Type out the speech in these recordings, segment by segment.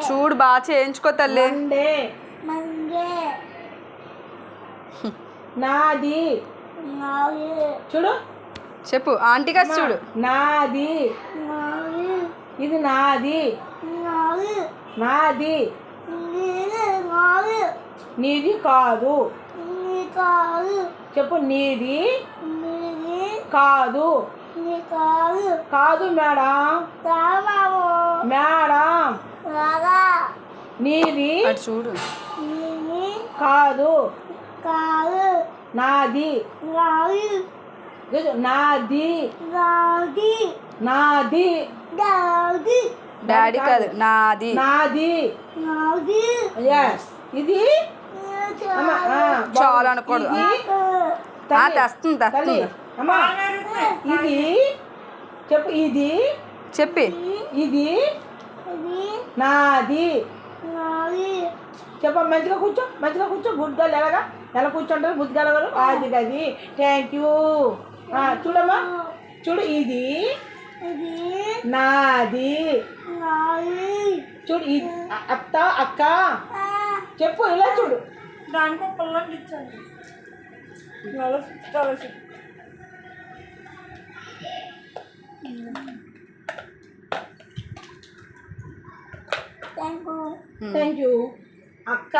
చూడు బాగా చేయించుకో తల్లి. నాది చూడు, చెప్పు ఆంటీ కాదు చూడు. నాది, ఇది నాది, నాది, నీది కాదు. చెప్పు, నీది కాదు. కాదు మేడం, మేడం. నీది చూడు కాదు, నాది, నాది, నాది. డాడీ కాదు, నాది, నాది. ఇది చాలా అనకూడదు. తెస్తుంది తెస్తుంది. అమ్మా ఇది చెప్పు, ఇది చెప్పి ఇది నాది. చెప్ప, మంచిగా కూర్చో, మంచిగా కూర్చో. గుడ్ గర్ల్ ఎలా కూర్చుంటారు బుద్ధి గలవారు. అది అది థ్యాంక్ యూ. చూడమ్మా, చూడు, ఇది నాది. చూడు, ఇది అక్క చెప్పు, ఇలా చూడు. దానికి ఒక పిల్లలు ఇచ్చాను. Thank you. అక్క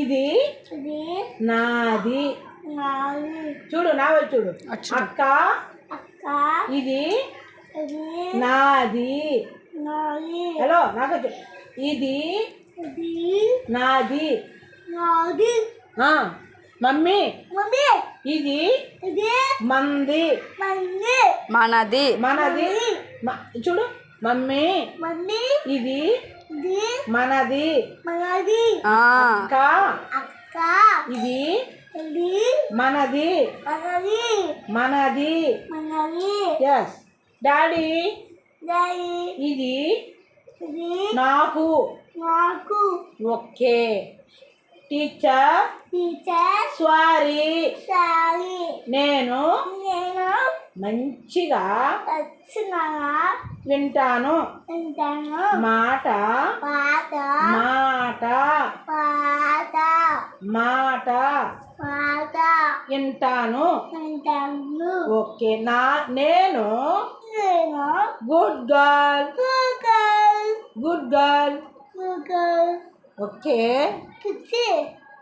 ఇది నాది. చూడు, నావే చూడు. అక్క ఇది నాది. హలో, నాకు ఇది నాది. మమ్మీ ఇది మంది. మనది. మనది. చూడు మమ్మీ, ఇది మనది. అక్క ఇది మనది. మనది. ఎస్. డాడీ ఇది నాకు. ఓకే. టీచర్ సారీ, నేను మంచిగా వింటాను. మాట మాట మాట వింటాను. ఓకే. నేను good girl. Good girl. Okay.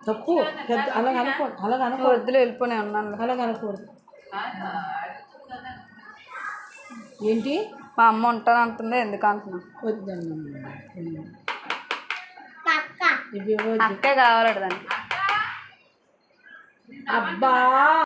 తప్పు, అలాగ అనుకోండి, అలాగ అనుకోవద్దు. వద్దులు వెళ్ళిపోయి ఉన్నాను. అలాగ అనకూడదు. ఏంటి, మా అమ్మ ఉంటాను అంటుంది, ఎందుకు అంటున్నా? వద్దమ్మా, అక్కే కావాలట దానికి. అబ్బా.